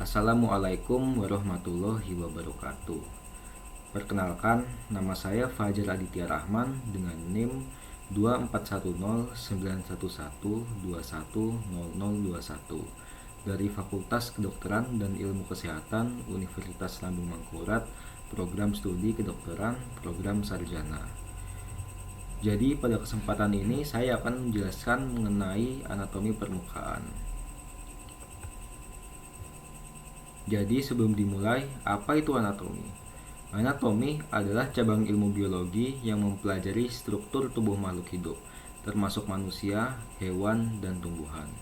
Assalamualaikum warahmatullahi wabarakatuh. Perkenalkan, nama saya Fajar Aditya Rahman dengan NIM 24109112100021 dari Fakultas Kedokteran dan Ilmu Kesehatan Universitas Lambung Mangkurat, Program Studi Kedokteran, Program Sarjana. Jadi pada kesempatan ini saya akan menjelaskan mengenai anatomi permukaan. Jadi sebelum dimulai, apa itu anatomi? Anatomi adalah cabang ilmu biologi yang mempelajari struktur tubuh makhluk hidup, termasuk manusia, hewan, dan tumbuhan.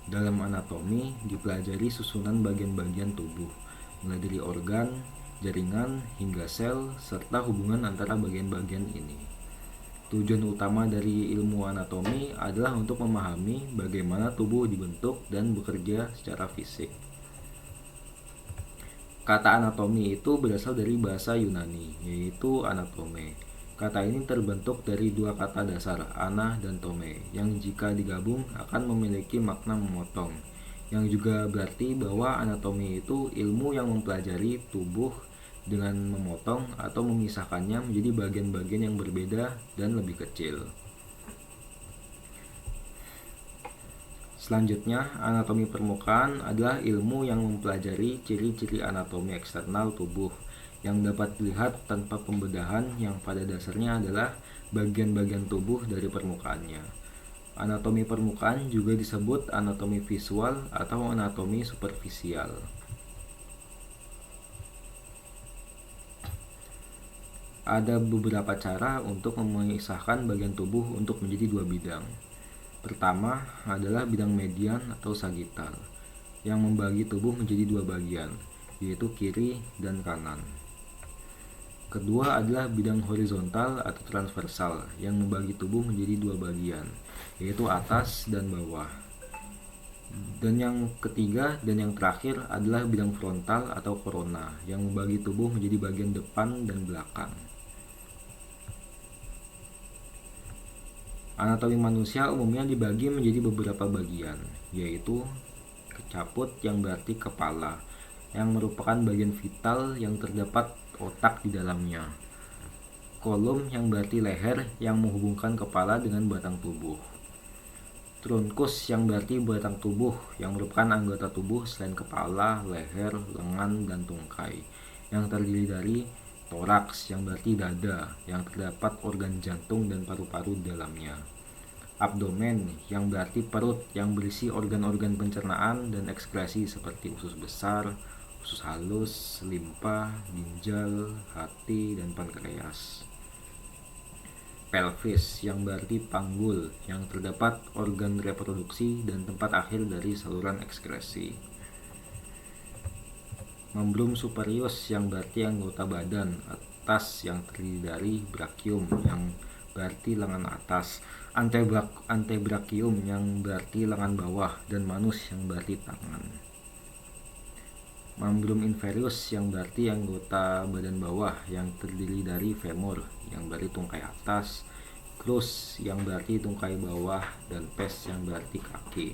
Dalam anatomi dipelajari susunan bagian-bagian tubuh, mulai dari organ, jaringan, hingga sel, serta hubungan antara bagian-bagian ini. Tujuan utama dari ilmu anatomi adalah untuk memahami bagaimana tubuh dibentuk dan bekerja secara fisik. Kata anatomi itu berasal dari bahasa Yunani, yaitu anatome. Kata ini terbentuk dari dua kata dasar, ana dan tome, yang jika digabung akan memiliki makna memotong, yang juga berarti bahwa anatomi itu ilmu yang mempelajari tubuh dengan memotong atau memisahkannya menjadi bagian-bagian yang berbeda dan lebih kecil. Selanjutnya, anatomi permukaan adalah ilmu yang mempelajari ciri-ciri anatomi eksternal tubuh yang dapat dilihat tanpa pembedahan, yang pada dasarnya adalah bagian-bagian tubuh dari permukaannya. Anatomi permukaan juga disebut anatomi visual atau anatomi superficial. Ada beberapa cara untuk memisahkan bagian tubuh untuk menjadi dua bidang. Pertama adalah bidang median atau sagittal, yang membagi tubuh menjadi dua bagian, yaitu kiri dan kanan. Kedua adalah bidang horizontal atau transversal, yang membagi tubuh menjadi dua bagian, yaitu atas dan bawah. Dan yang ketiga dan yang terakhir adalah bidang frontal atau corona, yang membagi tubuh menjadi bagian depan dan belakang. Anatomi manusia umumnya dibagi menjadi beberapa bagian, yaitu kecaput yang berarti kepala, yang merupakan bagian vital yang terdapat otak di dalamnya. Kolum yang berarti leher yang menghubungkan kepala dengan batang tubuh. Trunkus yang berarti batang tubuh yang merupakan anggota tubuh selain kepala, leher, lengan, dan tungkai, yang terdiri dari toraks yang berarti dada yang terdapat organ jantung dan paru-paru di dalamnya. Abdomen yang berarti perut yang berisi organ-organ pencernaan dan ekskresi seperti usus besar, usus halus, limpa, ginjal, hati, dan pankreas. Pelvis yang berarti panggul yang terdapat organ reproduksi dan tempat akhir dari saluran ekskresi. Membrum superius yang berarti anggota badan atas yang terdiri dari brachium yang berarti lengan atas, antebrachium yang berarti lengan bawah, dan manus yang berarti tangan. Membrum inferius yang berarti anggota badan bawah yang terdiri dari femur yang berarti tungkai atas, crus yang berarti tungkai bawah, dan pes yang berarti kaki.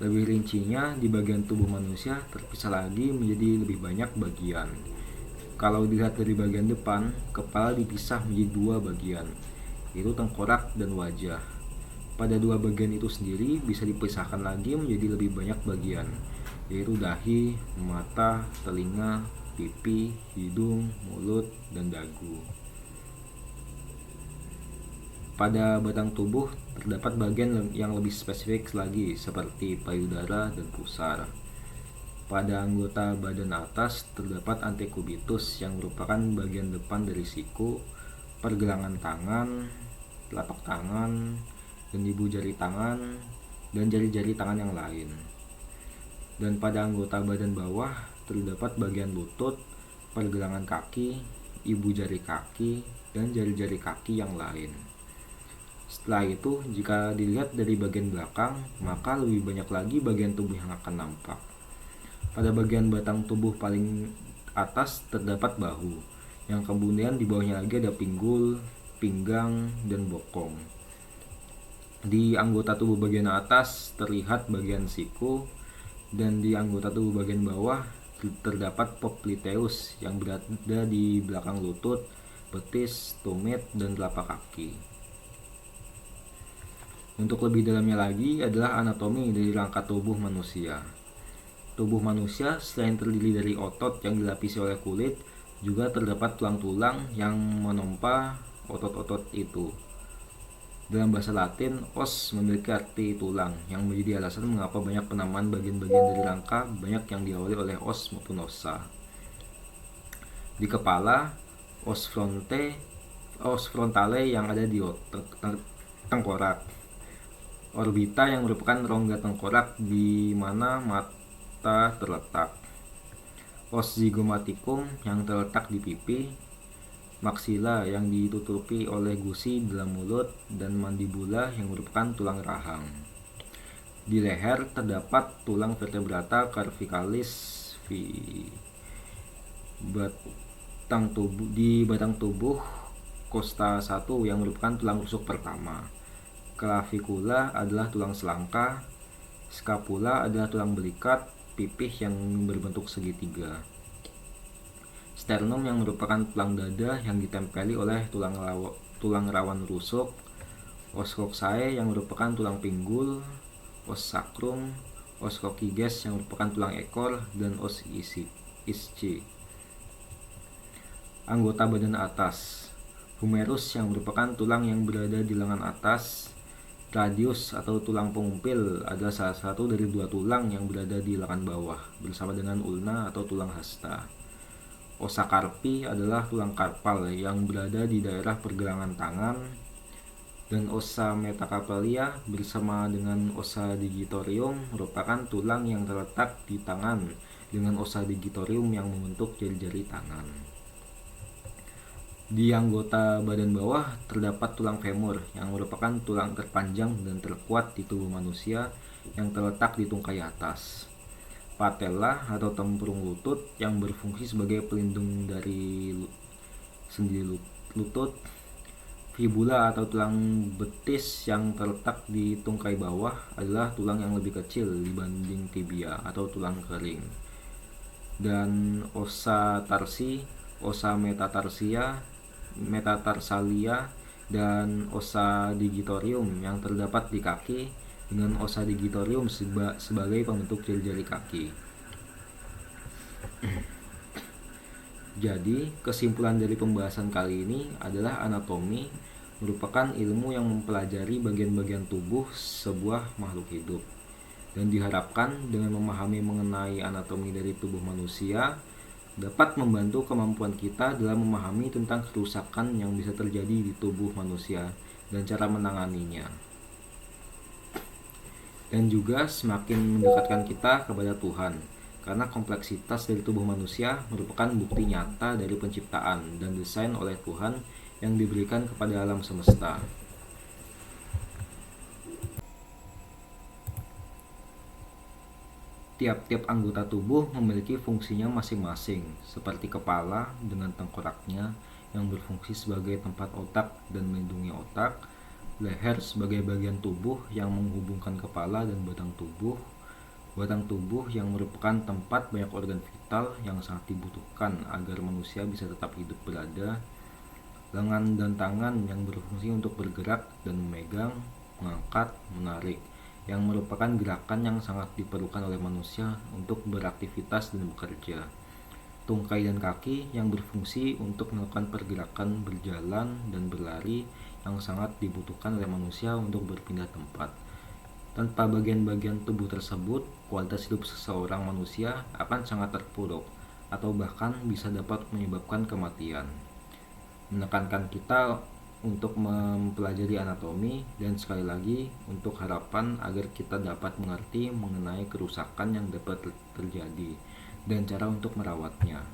Lebih rincinya, di bagian tubuh manusia terpisah lagi menjadi lebih banyak bagian. Kalau dilihat dari bagian depan, kepala dipisah menjadi dua bagian, yaitu tengkorak dan wajah. Pada dua bagian itu sendiri bisa dipisahkan lagi menjadi lebih banyak bagian, yaitu dahi, mata, telinga, pipi, hidung, mulut, dan dagu. Pada batang tubuh terdapat bagian yang lebih spesifik lagi seperti payudara dan pusar. Pada anggota badan atas terdapat antekubitus yang merupakan bagian depan dari siku, pergelangan tangan, telapak tangan, dan ibu jari tangan, dan jari-jari tangan yang lain. Dan pada anggota badan bawah terdapat bagian lutut, pergelangan kaki, ibu jari kaki, dan jari-jari kaki yang lain. Setelah itu, jika dilihat dari bagian belakang, maka lebih banyak lagi bagian tubuh yang akan nampak. Pada bagian batang tubuh paling atas terdapat bahu, yang kemudian di bawahnya lagi ada pinggul, pinggang, dan bokong. Di anggota tubuh bagian atas terlihat bagian siku, Dan di anggota tubuh bagian bawah terdapat popliteus yang berada di belakang lutut, betis, tumit, dan telapak kaki. Untuk lebih dalamnya lagi adalah anatomi dari rangka tubuh manusia. Tubuh manusia selain terdiri dari otot yang dilapisi oleh kulit, juga terdapat tulang-tulang yang menompa otot-otot itu. Dalam bahasa Latin, os memiliki arti tulang, yang menjadi alasan mengapa banyak penamaan bagian-bagian dari rangka banyak yang diawali oleh os maupun ossa. Di kepala, os frontale yang ada di tengkorak, orbita yang merupakan rongga tengkorak di mana mata terletak, os zygomaticum yang terletak di pipi, maksila yang ditutupi oleh gusi dalam mulut, dan mandibula yang merupakan tulang rahang. Di leher terdapat tulang vertebrata cervicalis. Di batang tubuh costa 1 yang merupakan tulang rusuk pertama. Clavicula adalah tulang selangka. Scapula adalah tulang belikat pipih yang berbentuk segitiga. Sternum yang merupakan tulang dada yang ditempeli oleh tulang rawan rusuk. Os coxae yang merupakan tulang pinggul. Os sacrum, os coccyges yang merupakan tulang ekor, dan os ischi. Anggota badan atas, humerus yang merupakan tulang yang berada di lengan atas. Radius atau tulang pengumpil adalah salah satu dari dua tulang yang berada di lengan bawah bersama dengan ulna atau tulang hasta. Ossa carpi adalah tulang karpal yang berada di daerah pergelangan tangan, dan ossa metacarpalia bersama dengan ossa digitorium merupakan tulang yang terletak di tangan dengan ossa digitorium yang membentuk jari-jari tangan. Di anggota badan bawah terdapat tulang femur yang merupakan tulang terpanjang dan terkuat di tubuh manusia yang terletak di tungkai atas. Patella atau tempurung lutut yang berfungsi sebagai pelindung dari sendi lutut. Fibula atau tulang betis yang terletak di tungkai bawah adalah tulang yang lebih kecil dibanding tibia atau tulang kering. Dan ossa tarsi, ossa metatarsalia, dan ossa digitorium yang terdapat di kaki, dengan ossa digitorium sebagai pembentuk jari-jari kaki. Jadi, kesimpulan dari pembahasan kali ini adalah anatomi merupakan ilmu yang mempelajari bagian-bagian tubuh sebuah makhluk hidup. Dan diharapkan dengan memahami mengenai anatomi dari tubuh manusia dapat membantu kemampuan kita dalam memahami tentang kerusakan yang bisa terjadi di tubuh manusia dan cara menanganinya. Dan juga semakin mendekatkan kita kepada Tuhan, karena kompleksitas dari tubuh manusia merupakan bukti nyata dari penciptaan dan desain oleh Tuhan yang diberikan kepada alam semesta. Tiap-tiap anggota tubuh memiliki fungsinya masing-masing, seperti kepala dengan tengkoraknya yang berfungsi sebagai tempat otak dan melindungi otak, leher sebagai bagian tubuh yang menghubungkan kepala dan batang tubuh yang merupakan tempat banyak organ vital yang sangat dibutuhkan agar manusia bisa tetap hidup berada, lengan dan tangan yang berfungsi untuk bergerak dan memegang, mengangkat, menarik, yang merupakan gerakan yang sangat diperlukan oleh manusia untuk beraktivitas dan bekerja. Tungkai dan kaki yang berfungsi untuk melakukan pergerakan berjalan dan berlari yang sangat dibutuhkan oleh manusia untuk berpindah tempat. Tanpa bagian-bagian tubuh tersebut, kualitas hidup seseorang manusia akan sangat terpuruk atau bahkan bisa dapat menyebabkan kematian. Menekankan kita untuk mempelajari anatomi, dan sekali lagi untuk harapan agar kita dapat mengerti mengenai kerusakan yang dapat terjadi dan cara untuk merawatnya,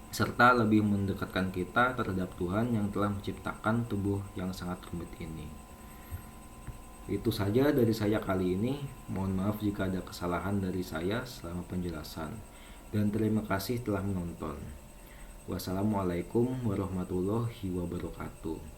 serta lebih mendekatkan kita terhadap Tuhan yang telah menciptakan tubuh yang sangat rumit ini. Itu saja dari saya kali ini. Mohon maaf jika ada kesalahan dari saya selama penjelasan, dan terima kasih telah menonton. Wassalamualaikum warahmatullahi wabarakatuh.